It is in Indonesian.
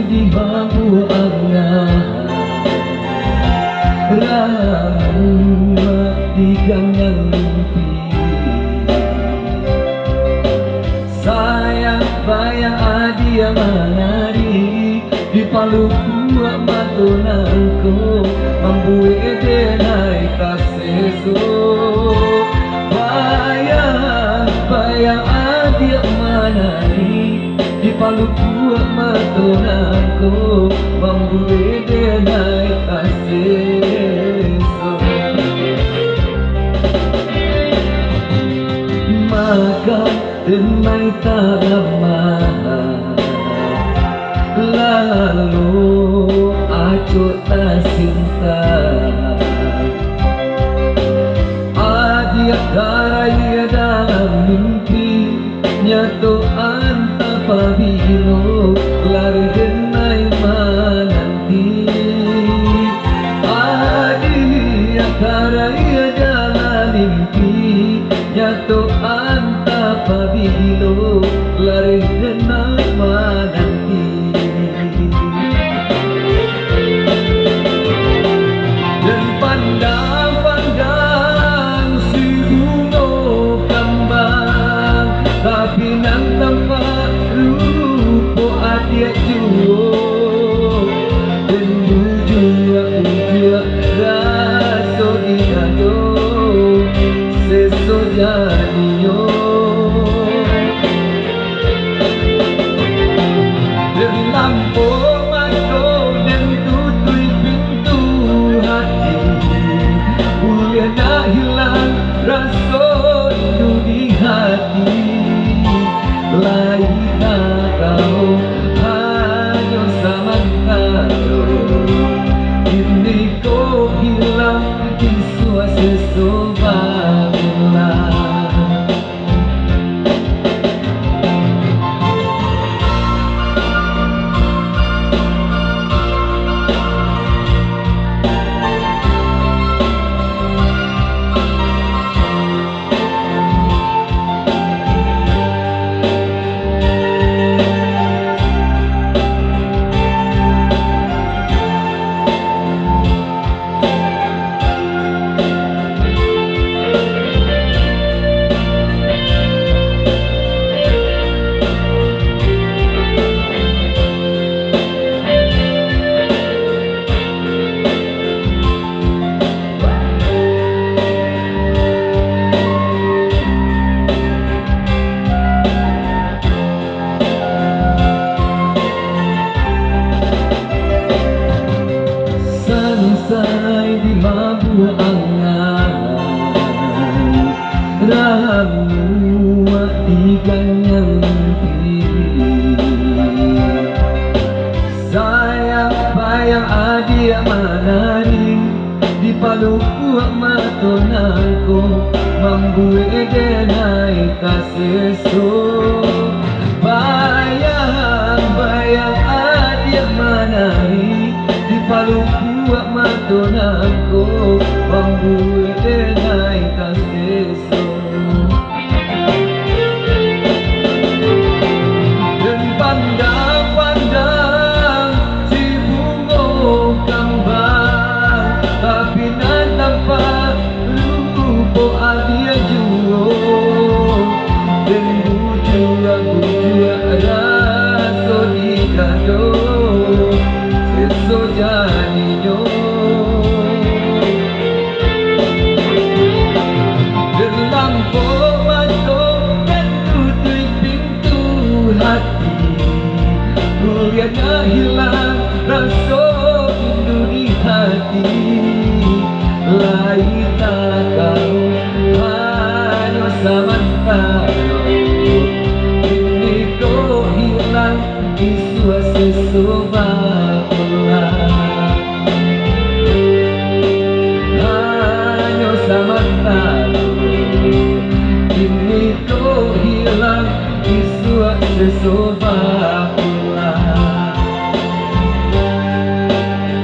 di bawah angan ramu matikan yang mimpi. Sayang bayang adia manari di palu kuat matunanku membuat denai kaseso. Bayang adia manari di palu kuat matunanku membuat denai kaseso. Maka denai tak lama lalu acuh tak cinta adia daraya dalam mimpi nyatu anta pabilo lari denai menanti adia daraya dalam mimpi nyatu anta pabilo lari denai menanti. Dan pandang-pandang si bunga kembang tapi nang tampak rupo adia juo dan ujua raso diado seso jadiyo. Dan lampu mata dan tutui pintu hati Ulia nak hilang rasa rindu di hati. Lain tak tahu hanya samantara ini kau hilang di suasana barulah. Selesai di mabuk angan ramu matikan yang mimpi. Sayang bayang adia manari di palu kuat matunanku membuat denai kaseso. Bayang adia manari di palu kuat matunanku membuat